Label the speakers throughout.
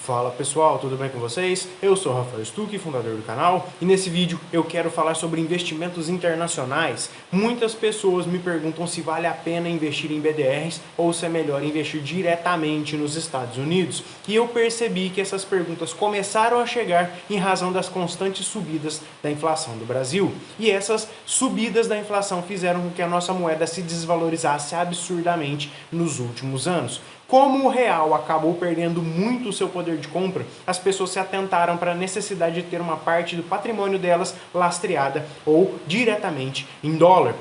Speaker 1: Fala pessoal, tudo bem com vocês? Eu sou Rafael Stuck, fundador do canal, e nesse vídeo eu quero falar sobre investimentos internacionais. Muitas pessoas me perguntam se vale a pena investir em BDRs ou se é melhor investir diretamente nos Estados Unidos. E eu percebi que essas perguntas começaram a chegar em razão das constantes subidas da inflação do Brasil. E essas subidas da inflação fizeram com que a nossa moeda se desvalorizasse absurdamente nos últimos anos. Como o real acabou perdendo muito o seu poder de compra, as pessoas se atentaram para a necessidade de ter uma parte do patrimônio delas lastreada ou diretamente em dólar.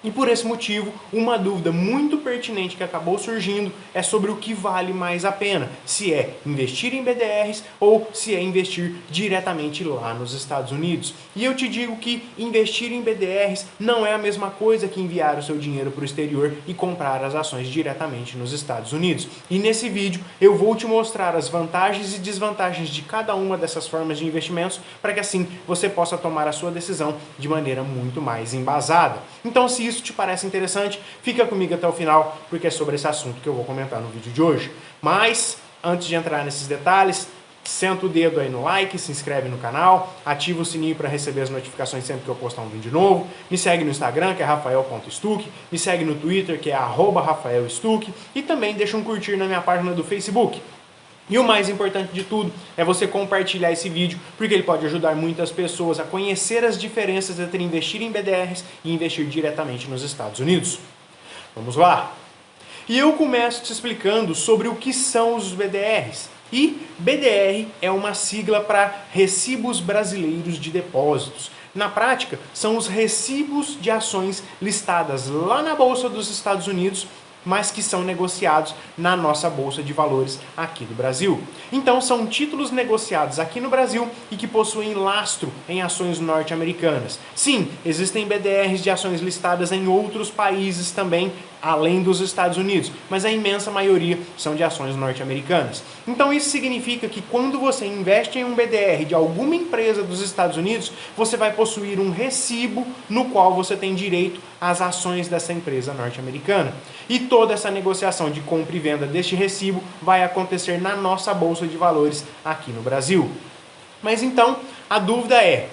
Speaker 1: E por esse motivo, uma dúvida muito pertinente que acabou surgindo é sobre o que vale mais a pena, se é investir em BDRs ou se é investir diretamente lá nos Estados Unidos. E eu te digo que investir em BDRs não é a mesma coisa que enviar o seu dinheiro para o exterior e comprar as ações diretamente nos Estados Unidos. E nesse vídeo eu vou te mostrar as vantagens e desvantagens de cada uma dessas formas de investimentos para que assim você possa tomar a sua decisão de maneira muito mais embasada. Então, se isso te parece interessante, fica comigo até o final, porque é sobre esse assunto que eu vou comentar no vídeo de hoje. Mas, antes de entrar nesses detalhes, senta o dedo aí no like, se inscreve no canal, ativa o sininho para receber as notificações sempre que eu postar um vídeo novo, me segue no Instagram, que é rafael.stuck, me segue no Twitter, que é @rafaelstuck, e também deixa um curtir na minha página do Facebook. E o mais importante de tudo é você compartilhar esse vídeo, porque ele pode ajudar muitas pessoas a conhecer as diferenças entre investir em BDRs e investir diretamente nos Estados Unidos. Vamos lá! E eu começo te explicando sobre o que são os BDRs. E BDR é uma sigla para Recibos Brasileiros de Depósitos. Na prática, são os recibos de ações listadas lá na Bolsa dos Estados Unidos, mas que são negociados na nossa Bolsa de Valores aqui do Brasil. Então são títulos negociados aqui no Brasil e que possuem lastro em ações norte-americanas. Sim, existem BDRs de ações listadas em outros países também, além dos Estados Unidos, mas a imensa maioria são de ações norte-americanas. Então isso significa que quando você investe em um BDR de alguma empresa dos Estados Unidos, você vai possuir um recibo no qual você tem direito às ações dessa empresa norte-americana. E toda essa negociação de compra e venda deste recibo vai acontecer na nossa Bolsa de Valores aqui no Brasil. Mas então, a dúvida é,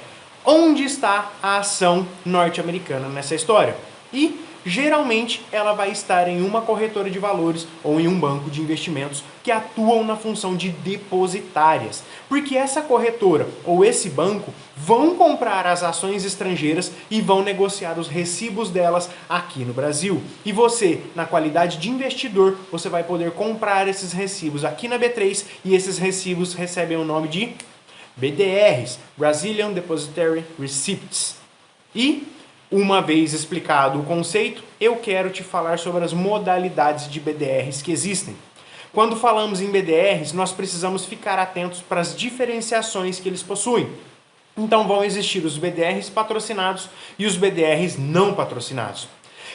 Speaker 1: onde está a ação norte-americana nessa história? E geralmente ela vai estar em uma corretora de valores ou em um banco de investimentos que atuam na função de depositárias. Porque essa corretora ou esse banco vão comprar as ações estrangeiras e vão negociar os recibos delas aqui no Brasil. E você, na qualidade de investidor, você vai poder comprar esses recibos aqui na B3 e esses recibos recebem o nome de BDRs, Brazilian Depositary Receipts. E uma vez explicado o conceito, eu quero te falar sobre as modalidades de BDRs que existem. Quando falamos em BDRs, nós precisamos ficar atentos para as diferenciações que eles possuem. Então vão existir os BDRs patrocinados e os BDRs não patrocinados.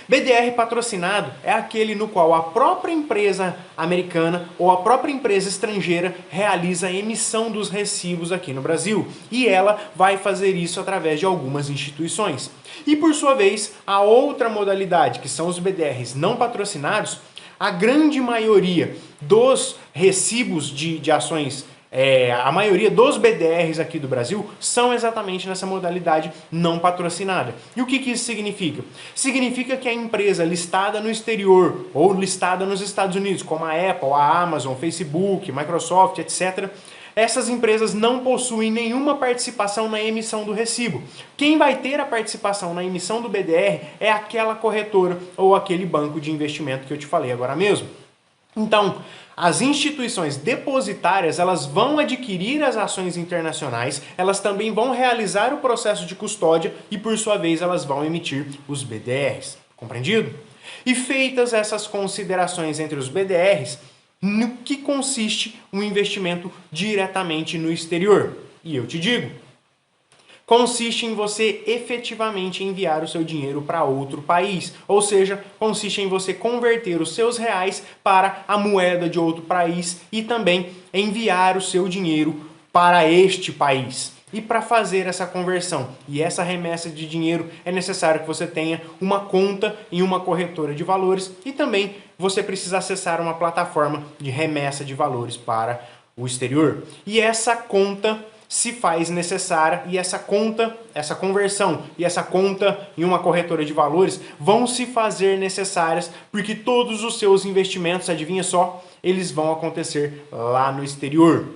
Speaker 1: BDR patrocinado é aquele no qual a própria empresa americana ou a própria empresa estrangeira realiza a emissão dos recibos aqui no Brasil. E ela vai fazer isso através de algumas instituições. E por sua vez, a outra modalidade, que são os BDRs não patrocinados, a grande maioria dos recibos de ações, a maioria dos BDRs aqui do Brasil são exatamente nessa modalidade não patrocinada. E o que isso significa? Significa que a empresa listada no exterior ou listada nos Estados Unidos, como a Apple, a Amazon, Facebook, Microsoft, etc., essas empresas não possuem nenhuma participação na emissão do recibo. Quem vai ter a participação na emissão do BDR é aquela corretora ou aquele banco de investimento que eu te falei agora mesmo. Então, as instituições depositárias, elas vão adquirir as ações internacionais, elas também vão realizar o processo de custódia e, por sua vez, elas vão emitir os BDRs. Compreendido? E feitas essas considerações entre os BDRs, no que consiste um investimento diretamente no exterior? E eu te digo, consiste em você efetivamente enviar o seu dinheiro para outro país. Ou seja, consiste em você converter os seus reais para a moeda de outro país e também enviar o seu dinheiro para este país. E para fazer essa conversão e essa remessa de dinheiro é necessário que você tenha uma conta em uma corretora de valores e também você precisa acessar uma plataforma de remessa de valores para o exterior. E essa conta se faz necessária e essa conversão e essa conta em uma corretora de valores vão se fazer necessárias porque todos os seus investimentos, adivinha só, eles vão acontecer lá no exterior.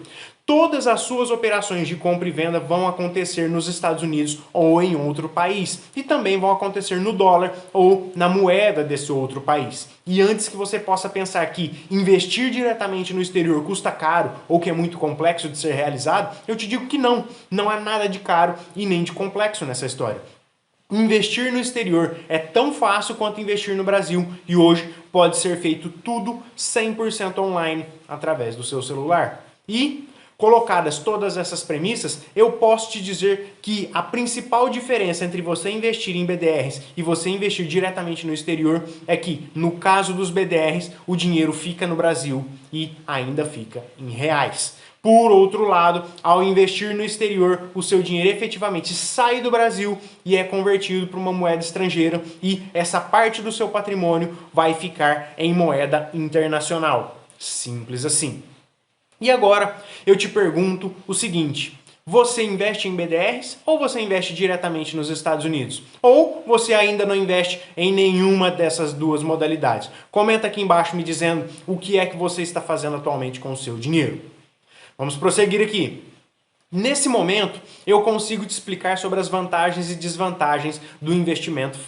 Speaker 1: Todas as suas operações de compra e venda vão acontecer nos Estados Unidos ou em outro país. E também vão acontecer no dólar ou na moeda desse outro país. E antes que você possa pensar que investir diretamente no exterior custa caro ou que é muito complexo de ser realizado, eu te digo que não. Não há nada de caro e nem de complexo nessa história. Investir no exterior é tão fácil quanto investir no Brasil e hoje pode ser feito tudo 100% online através do seu celular. E colocadas todas essas premissas, eu posso te dizer que a principal diferença entre você investir em BDRs e você investir diretamente no exterior é que, no caso dos BDRs, o dinheiro fica no Brasil e ainda fica em reais. Por outro lado, ao investir no exterior, o seu dinheiro efetivamente sai do Brasil e é convertido para uma moeda estrangeira e essa parte do seu patrimônio vai ficar em moeda internacional. Simples assim. E agora eu te pergunto o seguinte: você investe em BDRs ou você investe diretamente nos Estados Unidos? Ou você ainda não investe em nenhuma dessas duas modalidades? Comenta aqui embaixo me dizendo o que é que você está fazendo atualmente com o seu dinheiro. Vamos prosseguir aqui. Nesse momento, eu consigo te explicar sobre as vantagens e desvantagens do investimento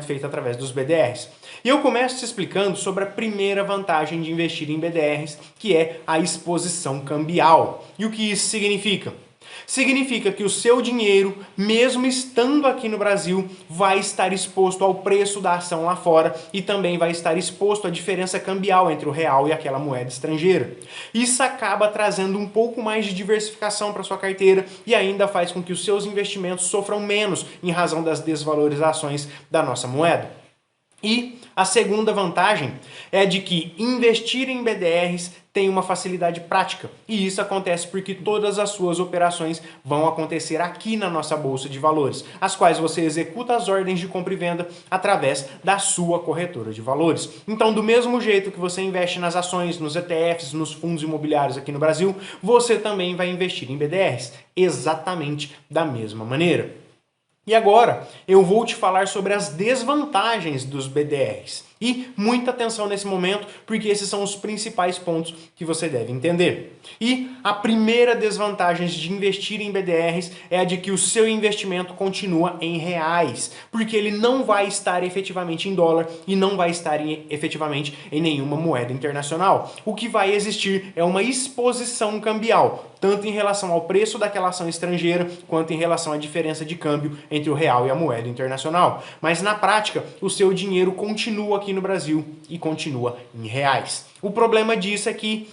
Speaker 1: feito através dos BDRs. E eu começo te explicando sobre a primeira vantagem de investir em BDRs, que é a exposição cambial. E o que isso significa? Significa que o seu dinheiro, mesmo estando aqui no Brasil, vai estar exposto ao preço da ação lá fora e também vai estar exposto à diferença cambial entre o real e aquela moeda estrangeira. Isso acaba trazendo um pouco mais de diversificação para sua carteira e ainda faz com que os seus investimentos sofram menos em razão das desvalorizações da nossa moeda. E a segunda vantagem é de que investir em BDRs tem uma facilidade prática. E isso acontece porque todas as suas operações vão acontecer aqui na nossa bolsa de valores, as quais você executa as ordens de compra e venda através da sua corretora de valores. Então, do mesmo jeito que você investe nas ações, nos ETFs, nos fundos imobiliários aqui no Brasil, você também vai investir em BDRs, exatamente da mesma maneira. E agora eu vou te falar sobre as desvantagens dos BDRs. E muita atenção nesse momento, porque esses são os principais pontos que você deve entender. E a primeira desvantagem de investir em BDRs é a de que o seu investimento continua em reais, porque ele não vai estar efetivamente em dólar e não vai estar efetivamente em nenhuma moeda internacional. O que vai existir é uma exposição cambial, tanto em relação ao preço daquela ação estrangeira, quanto em relação à diferença de câmbio entre o real e a moeda internacional. Mas na prática, o seu dinheiro continua aqui no Brasil e continua em reais. O problema disso é que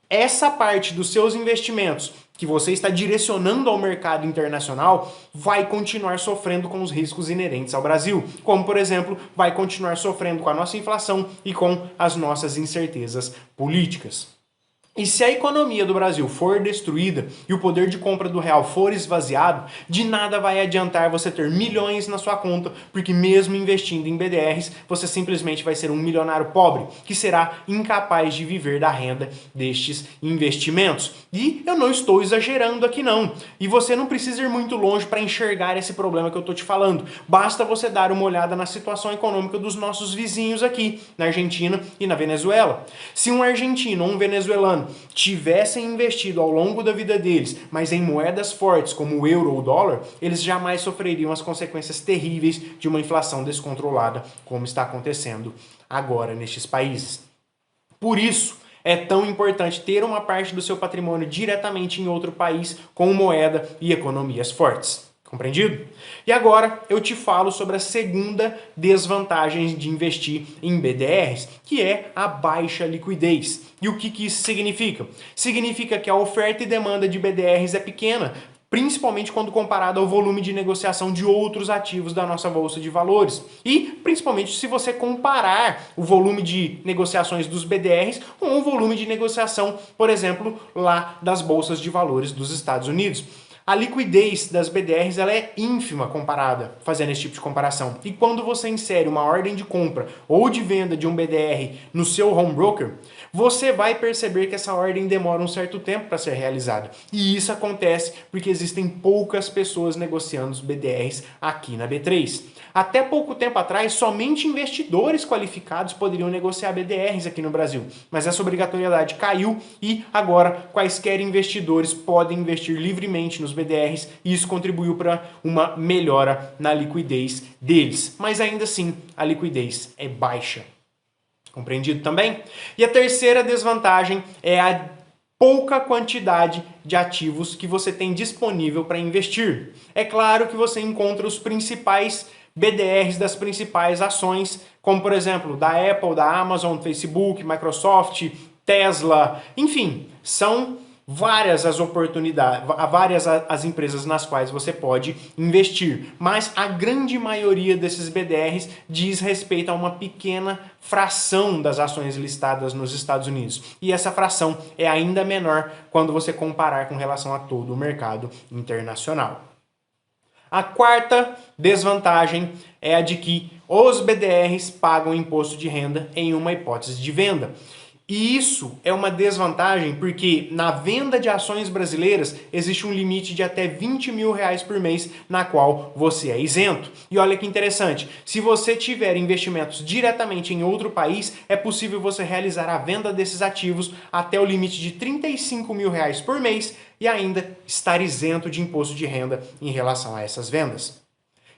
Speaker 1: essa parte dos seus investimentos que você está direcionando ao mercado internacional vai continuar sofrendo com os riscos inerentes ao Brasil, como, por exemplo, vai continuar sofrendo com a nossa inflação e com as nossas incertezas políticas. E se a economia do Brasil for destruída e o poder de compra do real for esvaziado, de nada vai adiantar você ter milhões na sua conta, porque mesmo investindo em BDRs, você simplesmente vai ser um milionário pobre, que será incapaz de viver da renda destes investimentos. E eu não estou exagerando aqui não. E você não precisa ir muito longe para enxergar esse problema que eu estou te falando. Basta você dar uma olhada na situação econômica dos nossos vizinhos aqui, na Argentina e na Venezuela. Se um argentino ou um venezuelano tivessem investido ao longo da vida deles, mas em moedas fortes como o euro ou o dólar, eles jamais sofreriam as consequências terríveis de uma inflação descontrolada, como está acontecendo agora nestes países. Por isso, é tão importante ter uma parte do seu patrimônio diretamente em outro país com moeda e economias fortes. Compreendido? E agora eu te falo sobre a segunda desvantagem de investir em BDRs, que é a baixa liquidez. E o que isso significa? Significa que a oferta e demanda de BDRs é pequena, principalmente quando comparado ao volume de negociação de outros ativos da nossa bolsa de valores. E principalmente se você comparar o volume de negociações dos BDRs com o volume de negociação, por exemplo, lá das bolsas de valores dos Estados Unidos. A liquidez das BDRs ela é ínfima comparada, fazendo esse tipo de comparação. E quando você insere uma ordem de compra ou de venda de um BDR no seu home broker, você vai perceber que essa ordem demora um certo tempo para ser realizada. E isso acontece porque existem poucas pessoas negociando os BDRs aqui na B3. Até pouco tempo atrás, somente investidores qualificados poderiam negociar BDRs aqui no Brasil. Mas essa obrigatoriedade caiu e agora quaisquer investidores podem investir livremente nos BDRs e isso contribuiu para uma melhora na liquidez deles. Mas ainda assim, a liquidez é baixa. Compreendido também? E a terceira desvantagem é a pouca quantidade de ativos que você tem disponível para investir. É claro que você encontra os principais BDRs das principais ações, como por exemplo, da Apple, da Amazon, Facebook, Microsoft, Tesla, enfim, são várias as oportunidades, várias as empresas nas quais você pode investir, mas a grande maioria desses BDRs diz respeito a uma pequena fração das ações listadas nos Estados Unidos. E essa fração é ainda menor quando você comparar com relação a todo o mercado internacional. A quarta desvantagem é a de que os BDRs pagam imposto de renda em uma hipótese de venda. E isso é uma desvantagem porque na venda de ações brasileiras existe um limite de até R$20 mil por mês na qual você é isento. E olha que interessante, se você tiver investimentos diretamente em outro país, é possível você realizar a venda desses ativos até o limite de R$35 mil por mês e ainda estar isento de imposto de renda em relação a essas vendas.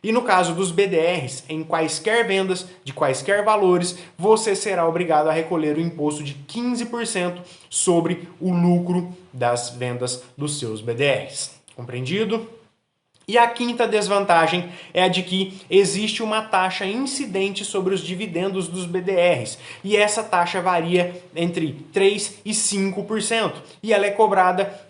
Speaker 1: E no caso dos BDRs, em quaisquer vendas, de quaisquer valores, você será obrigado a recolher o imposto de 15% sobre o lucro das vendas dos seus BDRs. Compreendido? E a quinta desvantagem é a de que existe uma taxa incidente sobre os dividendos dos BDRs. E essa taxa varia entre 3% e 5%. E ela é cobrada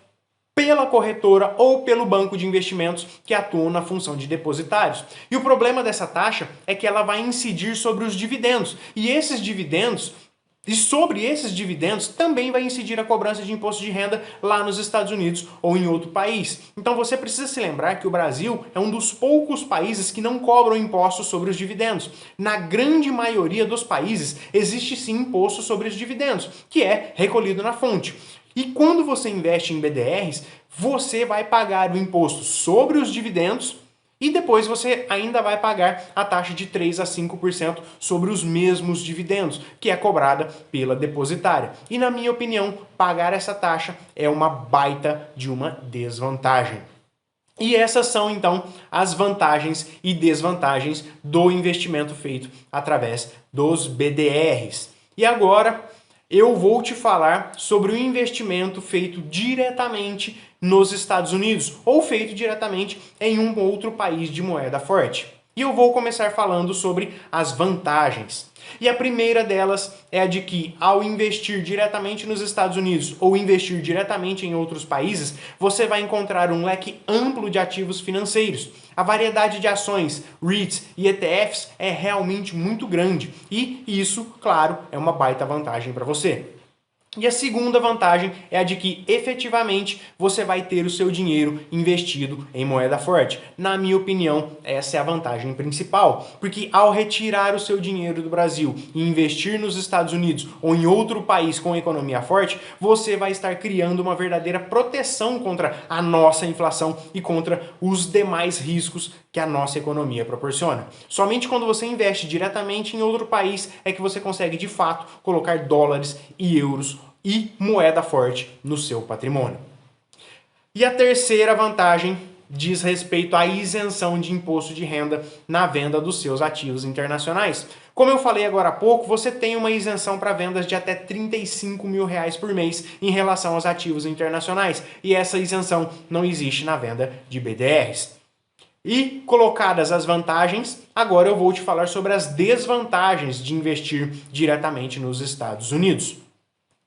Speaker 1: pela corretora ou pelo banco de investimentos que atuam na função de depositários. E o problema dessa taxa é que ela vai incidir sobre os dividendos. E sobre esses dividendos também vai incidir a cobrança de imposto de renda lá nos Estados Unidos ou em outro país. Então você precisa se lembrar que o Brasil é um dos poucos países que não cobram impostos sobre os dividendos. Na grande maioria dos países existe sim imposto sobre os dividendos, que é recolhido na fonte. E quando você investe em BDRs, você vai pagar o imposto sobre os dividendos e depois você ainda vai pagar a taxa de 3% a 5% sobre os mesmos dividendos, que é cobrada pela depositária. E na minha opinião, pagar essa taxa é uma baita de uma desvantagem. E essas são, então, as vantagens e desvantagens do investimento feito através dos BDRs. E agora eu vou te falar sobre o investimento feito diretamente nos Estados Unidos ou feito diretamente em um outro país de moeda forte. E eu vou começar falando sobre as vantagens. E a primeira delas é a de que, ao investir diretamente nos Estados Unidos ou investir diretamente em outros países, você vai encontrar um leque amplo de ativos financeiros. A variedade de ações, REITs e ETFs é realmente muito grande e isso, claro, é uma baita vantagem para você. E a segunda vantagem é a de que, efetivamente, você vai ter o seu dinheiro investido em moeda forte. Na minha opinião, essa é a vantagem principal, porque ao retirar o seu dinheiro do Brasil e investir nos Estados Unidos ou em outro país com economia forte, você vai estar criando uma verdadeira proteção contra a nossa inflação e contra os demais riscos que a nossa economia proporciona. Somente quando você investe diretamente em outro país é que você consegue, de fato, colocar dólares e euros e moeda forte no seu patrimônio. E a terceira vantagem diz respeito à isenção de imposto de renda na venda dos seus ativos internacionais. Como eu falei agora há pouco, você tem uma isenção para vendas de até R$35 mil por mês em relação aos ativos internacionais, e essa isenção não existe na venda de BDRs. E colocadas as vantagens, agora eu vou te falar sobre as desvantagens de investir diretamente nos Estados Unidos.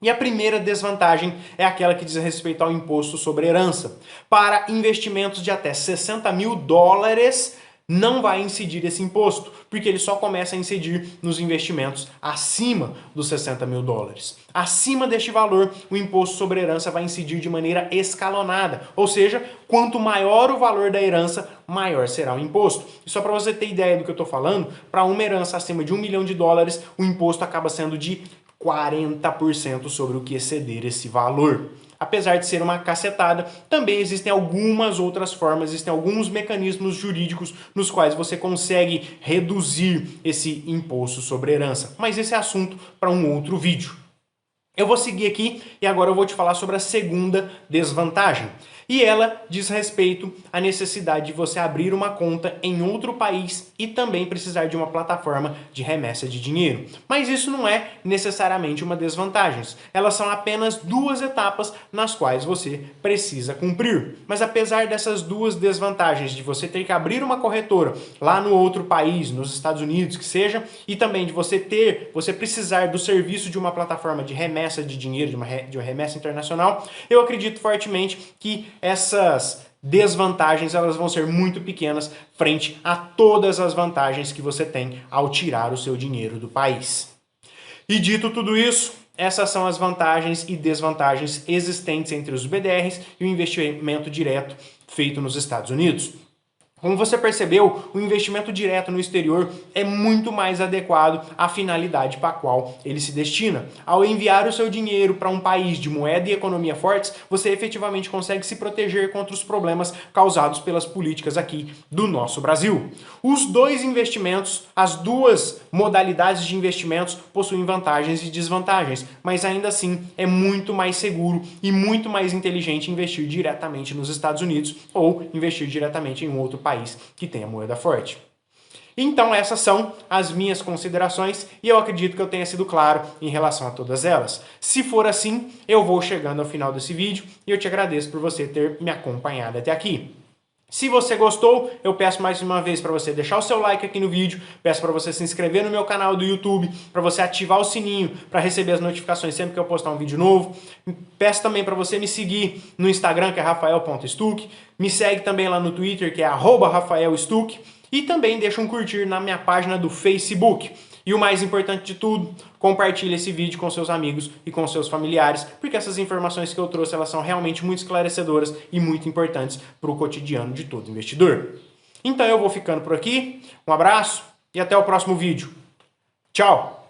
Speaker 1: E a primeira desvantagem é aquela que diz respeito ao imposto sobre herança. Para investimentos de até $60 mil não vai incidir esse imposto, porque ele só começa a incidir nos investimentos acima dos 60 mil dólares. Acima deste valor, o imposto sobre herança vai incidir de maneira escalonada, ou seja, quanto maior o valor da herança, maior será o imposto. E só para você ter ideia do que eu estou falando, para uma herança acima de $1 milhão, o imposto acaba sendo de 40% sobre o que exceder esse valor. Apesar de ser uma cacetada, também existem algumas outras formas, existem alguns mecanismos jurídicos nos quais você consegue reduzir esse imposto sobre herança. Mas esse é assunto para um outro vídeo. Eu vou seguir aqui e agora eu vou te falar sobre a segunda desvantagem. E ela diz respeito à necessidade de você abrir uma conta em outro país e também precisar de uma plataforma de remessa de dinheiro. Mas isso não é necessariamente uma desvantagem. Elas são apenas duas etapas nas quais você precisa cumprir. Mas apesar dessas duas desvantagens, de você ter que abrir uma corretora lá no outro país, nos Estados Unidos, que seja, e também de você precisar do serviço de uma plataforma de remessa de dinheiro, de uma remessa internacional, eu acredito fortemente que essas desvantagens elas vão ser muito pequenas frente a todas as vantagens que você tem ao tirar o seu dinheiro do país. E dito tudo isso, essas são as vantagens e desvantagens existentes entre os BDRs e o investimento direto feito nos Estados Unidos. Como você percebeu, o investimento direto no exterior é muito mais adequado à finalidade para a qual ele se destina. Ao enviar o seu dinheiro para um país de moeda e economia fortes, você efetivamente consegue se proteger contra os problemas causados pelas políticas aqui do nosso Brasil. Os dois investimentos, as duas modalidades de investimentos possuem vantagens e desvantagens, mas ainda assim é muito mais seguro e muito mais inteligente investir diretamente nos Estados Unidos ou investir diretamente em um outro país que tenha moeda forte. Então essas são as minhas considerações e eu acredito que eu tenha sido claro em relação a todas elas. Se for assim, eu vou chegando ao final desse vídeo e eu te agradeço por você ter me acompanhado até aqui. Se você gostou, eu peço mais uma vez para você deixar o seu like aqui no vídeo, peço para você se inscrever no meu canal do YouTube, para você ativar o sininho para receber as notificações sempre que eu postar um vídeo novo. Peço também para você me seguir no Instagram, que é rafael.stuck, me segue também lá no Twitter, que é @rafaelstuck, e também deixa um curtir na minha página do Facebook. E o mais importante de tudo, compartilhe esse vídeo com seus amigos e com seus familiares, porque essas informações que eu trouxe elas são realmente muito esclarecedoras e muito importantes para o cotidiano de todo investidor. Então eu vou ficando por aqui, um abraço e até o próximo vídeo. Tchau!